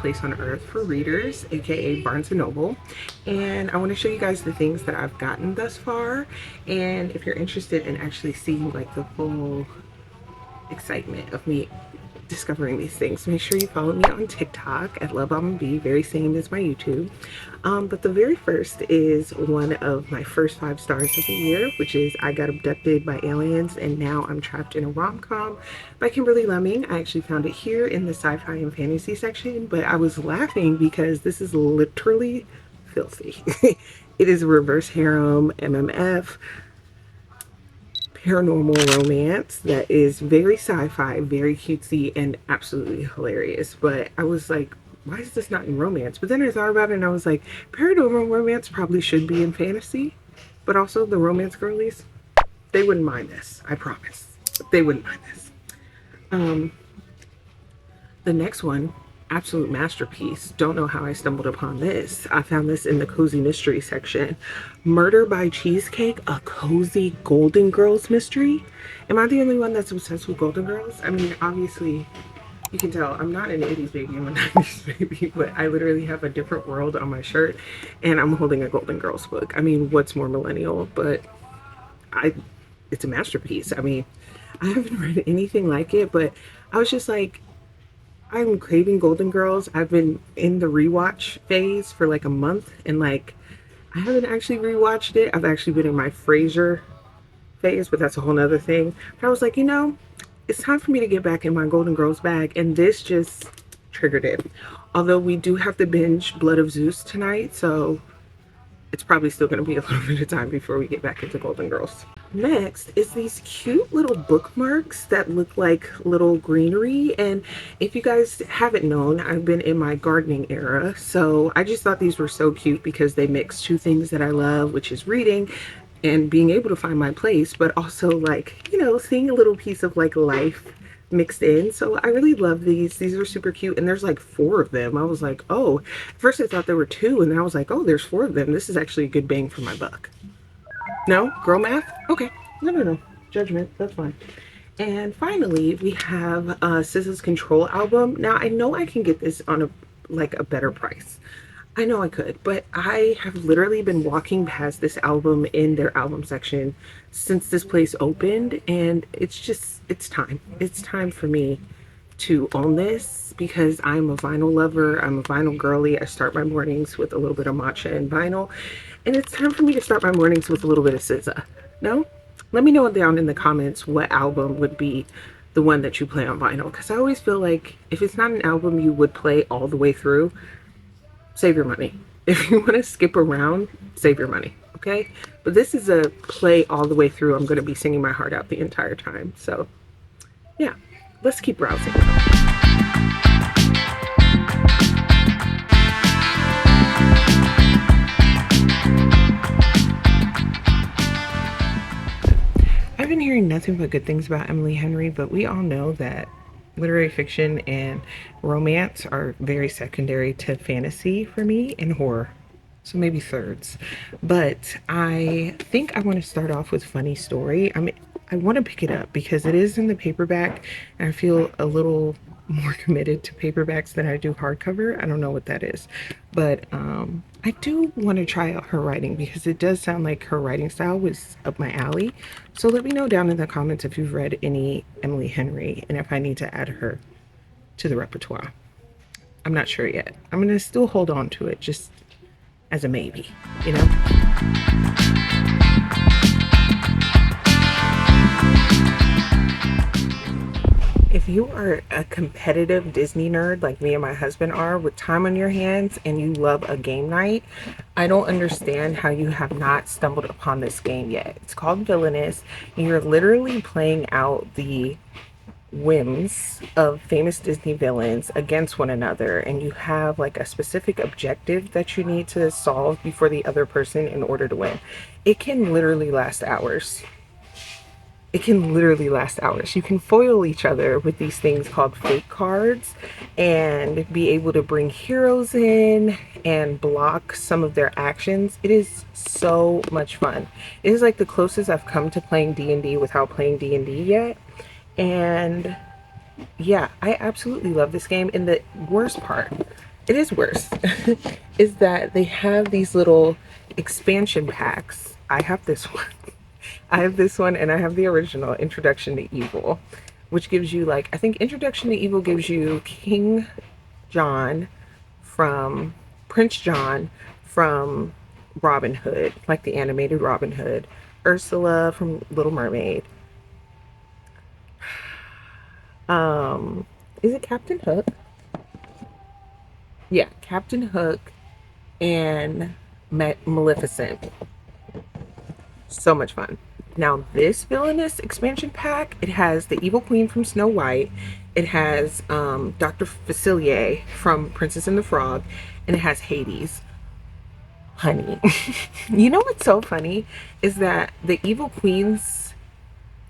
place on earth for readers, aka Barnes & Noble, and I want to show you guys the things that I've gotten thus far. And if you're interested in actually seeing like the full excitement of me discovering these things, make sure you follow me on TikTok at LoveAlmondB, very same as my YouTube. But the very first is one of my first 5 stars of the year, which is I Got Abducted by Aliens and Now I'm Trapped in a Rom-Com by Kimberly Lemming. I actually found it here in the sci-fi and fantasy section, but I was laughing because this is literally filthy. It is a reverse harem MMF paranormal romance that is very sci-fi, very cutesy, and absolutely hilarious. But I was like, why is this not in romance? But then I thought about it and I was like, paranormal romance probably should be in fantasy, but also the romance girlies, they wouldn't mind this. I promise. They wouldn't mind this. The next one, absolute masterpiece. Don't know how I stumbled upon this. I found this in the cozy mystery section. Murder by Cheesecake, a cozy Golden Girls mystery. Am I the only one that's obsessed with Golden Girls? I mean, obviously, you can tell I'm not an 80s baby, I'm a 90s baby, but I literally have a different world on my shirt and I'm holding a Golden Girls book. I mean, what's more millennial? But it's a masterpiece. I mean, I haven't read anything like it, but I was just like, I'm craving Golden Girls. I've been in the rewatch phase for like a month and like I haven't actually rewatched it. I've actually been in my Frasier phase, but that's a whole nother thing. But I was like, you know, it's time for me to get back in my Golden Girls bag, and this just triggered it. Although we do have to binge Blood of Zeus tonight, so it's probably still going to be a little bit of time before we get back into Golden Girls. Next is these cute little bookmarks that look like little greenery, and if you guys haven't known, I've been in my gardening era, so I just thought these were so cute because they mix 2 things that I love, which is reading and being able to find my place, but also like, you know, seeing a little piece of like life mixed in. So I really love these. These are super cute, and there's like 4 of them. I was like, oh, at first I thought there were 2, and then I was like, oh, there's 4 of them. This is actually a good bang for my buck. No? Girl math? Okay. No. Judgment. That's fine. And finally, we have SZA's Control album. Now, I know I can get this on a better price. I know I could, but I have literally been walking past this album in their album section since this place opened, and it's time. It's time for me to own this because I'm a vinyl lover. I'm a vinyl girly. I start my mornings with a little bit of matcha and vinyl, and it's time for me to start my mornings with a little bit of SZA. No? Let me know down in the comments what album would be the one that you play on vinyl, because I always feel like if it's not an album you would play all the way through, save your money. If you want to skip around, save your money, okay? But this is a play all the way through. I'm going to be singing my heart out the entire time. So, yeah, let's keep browsing. I've been hearing nothing but good things about Emily Henry, but we all know that literary fiction and romance are very secondary to fantasy for me, and horror, so maybe thirds. But I think I want to start off with Funny Story. I want to pick it up because it is in the paperback, and I feel a little more committed to paperbacks than I do hardcover. I don't know what that is, but I do want to try out her writing because it does sound like her writing style was up my alley. So let me know down in the comments if you've read any Emily Henry and if I need to add her to the repertoire. I'm not sure yet. I'm going to still hold on to it just as a maybe, you know? If you are a competitive Disney nerd like me and my husband are, with time on your hands, and you love a game night, I don't understand how you have not stumbled upon this game yet. It's called Villainist, and you're literally playing out the whims of famous Disney villains against one another, and you have like a specific objective that you need to solve before the other person in order to win. It can literally last hours. It can literally last hours. You can foil each other with these things called fake cards and be able to bring heroes in and block some of their actions. It is so much fun. It is like the closest I've come to playing D&D without playing D&D yet. And yeah, I absolutely love this game. And the worst part it is worse, is that they have these little expansion packs. I have this one. I have this one, and I have the original Introduction to Evil, which gives you, like, I think Introduction to Evil gives you King John from Prince John from Robin Hood, like the animated Robin Hood, Ursula from Little Mermaid. Is it Captain Hook? Yeah, Captain Hook and Maleficent. So much fun. Now this Villainist expansion pack, it has the Evil Queen from Snow White, it has Dr. Facilier from Princess and the Frog, and it has Hades. Honey, you know what's so funny is that the Evil Queen's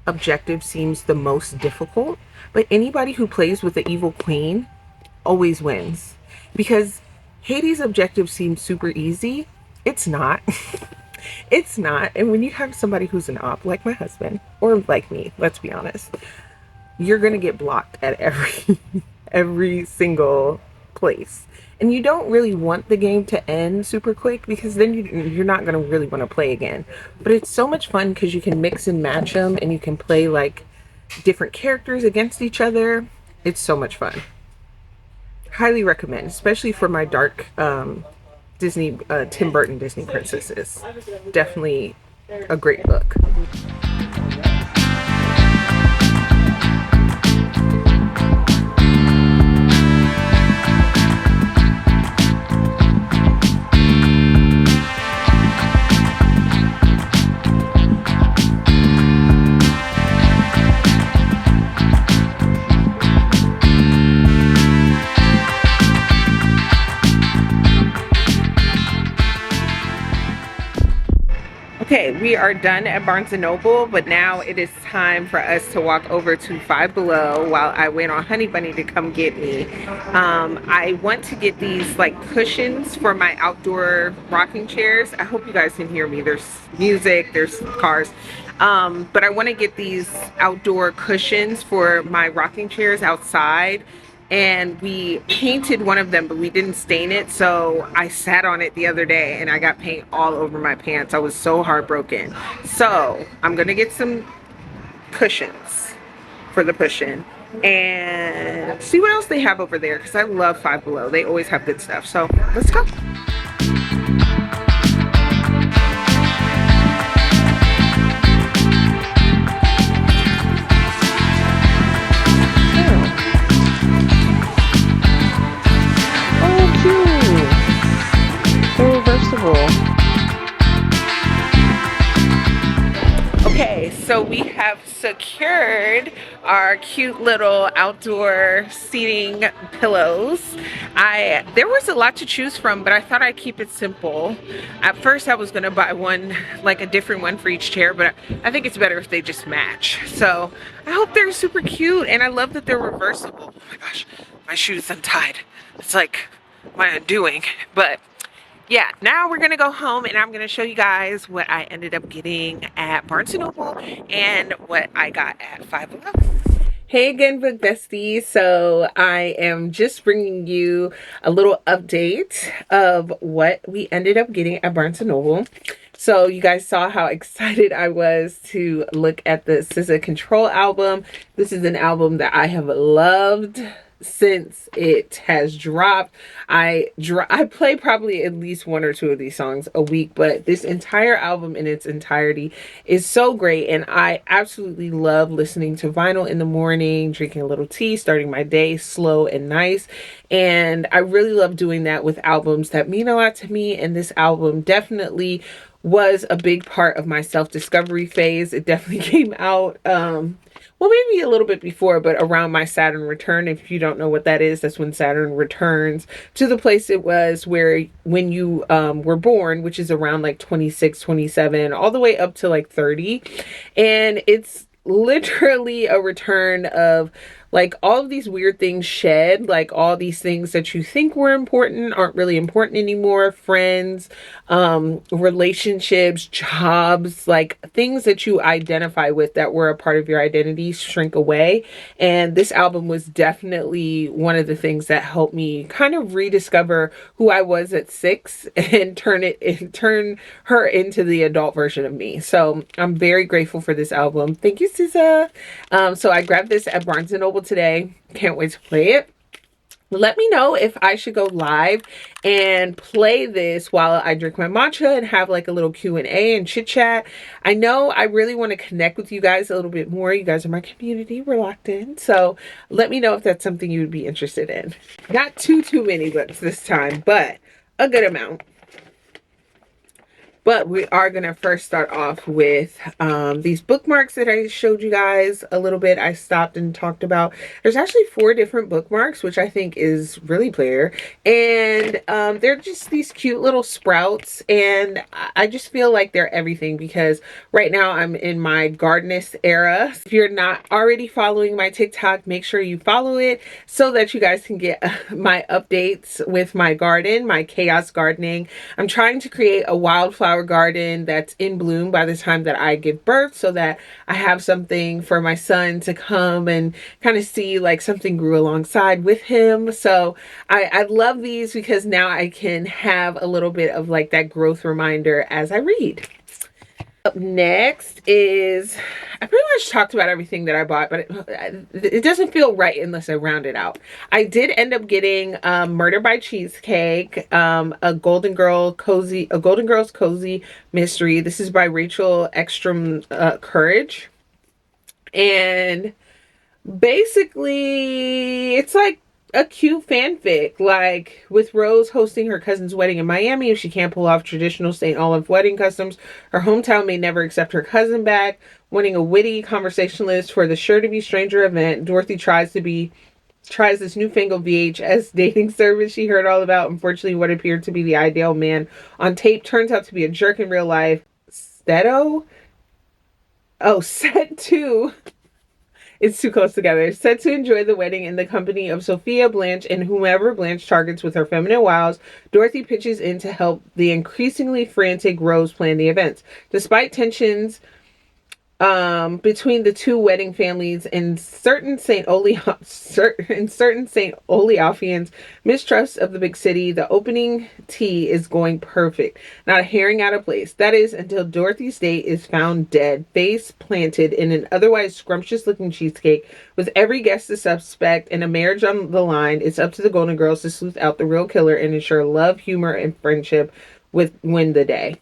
objective seems the most difficult, but anybody who plays with the Evil Queen always wins, because Hades' objective seems super easy. It's not. It's not. And when you have somebody who's an op, like my husband, or like me, let's be honest, you're gonna get blocked at every every single place. And you don't really want the game to end super quick, because then you're not gonna really want to play again. But it's so much fun because you can mix and match them, and you can play like different characters against each other. It's so much fun. Highly recommend, especially for my dark Disney, Tim Burton Disney princesses. Definitely a great book. Okay, we are done at Barnes & Noble, but now it is time for us to walk over to Five Below while I wait on Honey Bunny to come get me. I want to get these like cushions for my outdoor rocking chairs. I hope you guys can hear me. There's music, there's cars. But I want to get these outdoor cushions for my rocking chairs outside. And we painted one of them, but we didn't stain it, so I sat on it the other day and I got paint all over my pants. I was so heartbroken. So I'm gonna get some cushions for the cushion and see what else they have over there, because I love Five Below. They always have good stuff. So let's go. Okay, so we have secured our cute little outdoor seating pillows. There was a lot to choose from, but I thought I'd keep it simple. At first I was gonna buy one, like a different one for each chair, but I think it's better if they just match. So I hope they're super cute, and I love that they're reversible. Oh my gosh, my shoe's untied. It's like my undoing, but yeah, now we're gonna go home and I'm gonna show you guys what I ended up getting at Barnes & Noble and what I got at Five Below. Hey again, book besties. So I am just bringing you a little update of what we ended up getting at Barnes & Noble. So you guys saw how excited I was to look at the SZA Control album. This is an album that I have loved since it has dropped. I play probably at least one or two of these songs a week, but this entire album in its entirety is so great, and I absolutely love listening to vinyl in the morning, drinking a little tea, starting my day slow and nice. And I really love doing that with albums that mean a lot to me, and this album definitely was a big part of my self-discovery phase. It definitely came out well, maybe a little bit before, but around my Saturn return. If you don't know what that is, that's when Saturn returns to the place it was where when you were born, which is around like 26, 27, all the way up to like 30. And it's literally a return of Like all of these weird things shed, like all these things that you think were important aren't really important anymore. Friends, relationships, jobs, like things that you identify with that were a part of your identity shrink away. And this album was definitely one of the things that helped me kind of rediscover who I was at 6 and turn her into the adult version of me. So I'm very grateful for this album. Thank you, SZA. So I grabbed this at Barnes & Noble today. Can't wait to play it. Let me know if I should go live and play this while I drink my matcha and have like a little Q&A and chit chat. I know I really want to connect with you guys a little bit more. You guys are my community. We're locked in. So let me know if that's something you would be interested in. Not too many books this time, but a good amount. But we are going to first start off with these bookmarks that I showed you guys a little bit. I stopped and talked about. There's actually 4 different bookmarks, which I think is really clear. And they're just these cute little sprouts. And I just feel like they're everything because right now I'm in my gardenist era. If you're not already following my TikTok, make sure you follow it so that you guys can get my updates with my garden, my chaos gardening. I'm trying to create a wildflower garden that's in bloom by the time that I give birth so that I have something for my son to come and kind of see like something grew alongside with him. So I love these because now I can have a little bit of like that growth reminder as I read. Up next is, I pretty much talked about everything that I bought, but it doesn't feel right unless I round it out. I did end up getting Murder by Cheesecake, a Golden Girls Cozy Mystery. This is by Rachel Ekstrom Courage. And basically, it's like a cute fanfic, like with Rose hosting her cousin's wedding in Miami. If she can't pull off traditional St. Olive wedding customs, her hometown may never accept her cousin back. Wanting a witty conversationalist for the sure-to-be stranger event, Dorothy tries this newfangled VHS dating service she heard all about. Unfortunately, what appeared to be the ideal man on tape turns out to be a jerk in real life. Set 2. It's too close together. Set to enjoy the wedding in the company of Sophia, Blanche, and whomever Blanche targets with her feminine wiles, Dorothy pitches in to help the increasingly frantic Rose plan the events. Despite tensions between the two wedding families and certain St. Oleafians' mistrust of the big city, the opening tea is going perfect. Not a herring out of place. That is, until Dorothy's date is found dead, face planted in an otherwise scrumptious-looking cheesecake. With every guest a suspect and a marriage on the line, it's up to the Golden Girls to sleuth out the real killer and ensure love, humor, and friendship win the day.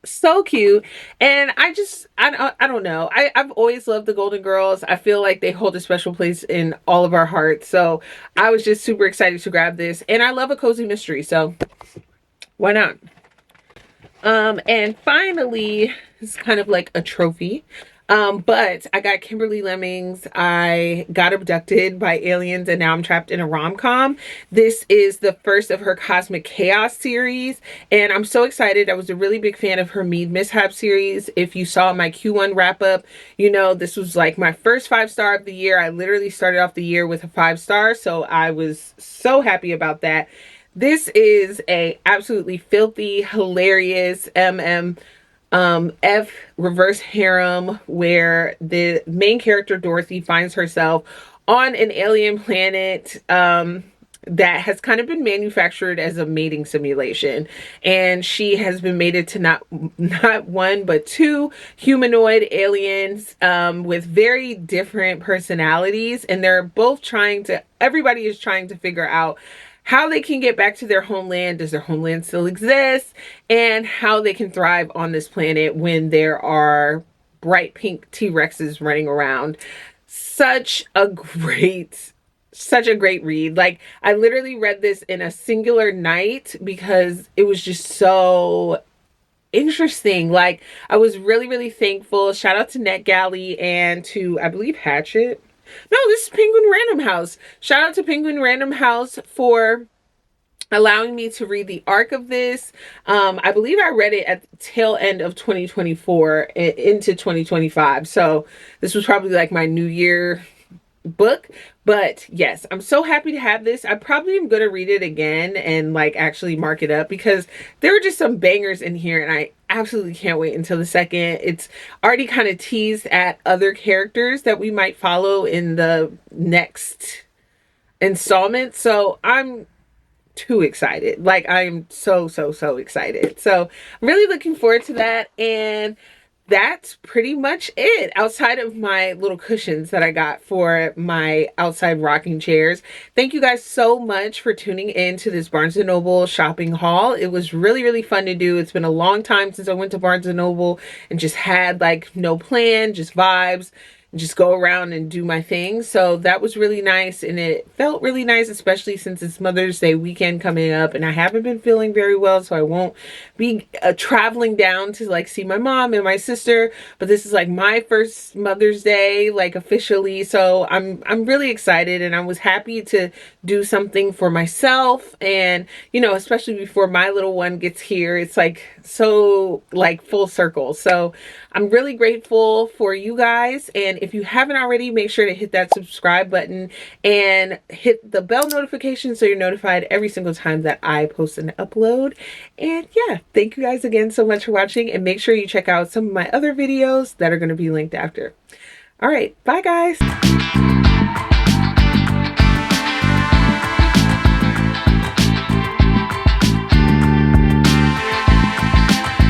So cute. And I don't know, I've always loved the Golden Girls. I feel like they hold a special place in all of our hearts, so I was just super excited to grab this. And I love a cozy mystery, so why not? And finally, it's kind of like a trophy. But I got Kimberly Lemmings. I got abducted by aliens and now I'm trapped in a rom-com. This is the first of her Cosmic Chaos series and I'm so excited. I was a really big fan of her Mead Mishap series. If you saw my Q1 wrap up, you know this was like my first 5-star of the year. I literally started off the year with a 5-star, so I was so happy about that. This is a absolutely filthy, hilarious F reverse harem where the main character Dorothy finds herself on an alien planet that has kind of been manufactured as a mating simulation, and she has been mated to not one but 2 humanoid aliens with very different personalities, and everybody is trying to figure out how they can get back to their homeland. Does their homeland still exist? And how they can thrive on this planet when there are bright pink T-Rexes running around. Such a great read. Like, I literally read this in a singular night because it was just so interesting. Like, I was really thankful. Shout out to NetGalley and to, I believe, Hatchet. No, this is Penguin Random House. Shout out to Penguin Random House for allowing me to read the arc of this. I believe I read it at the tail end of 2024 into 2025. So this was probably like my New Year book. But yes, I'm so happy to have this. I probably am going to read it again and like actually mark it up, because there were just some bangers in here and I absolutely can't wait until the second. It's already kind of teased at other characters that we might follow in the next installment. So I'm too excited. Like, I'm so excited. So I'm really looking forward to that. And that's pretty much it, outside of my little cushions that I got for my outside rocking chairs. Thank you guys so much for tuning in to this Barnes & Noble shopping haul. It was really fun to do. It's been a long time since I went to Barnes & Noble and just had like no plan, just vibes, just go around and do my thing. So that was really nice, and it felt really nice, especially since it's Mother's Day weekend coming up and I haven't been feeling very well, so I won't be traveling down to like see my mom and my sister. But this is like my first Mother's Day like officially, so I'm really excited, and I was happy to do something for myself. And you know, especially before my little one gets here, it's like so like full circle. So I'm really grateful for you guys, and if you haven't already, make sure to hit that subscribe button and hit the bell notification so you're notified every single time that I post and upload. And yeah, thank you guys again so much for watching, and make sure you check out some of my other videos that are going to be linked after. All right, bye guys.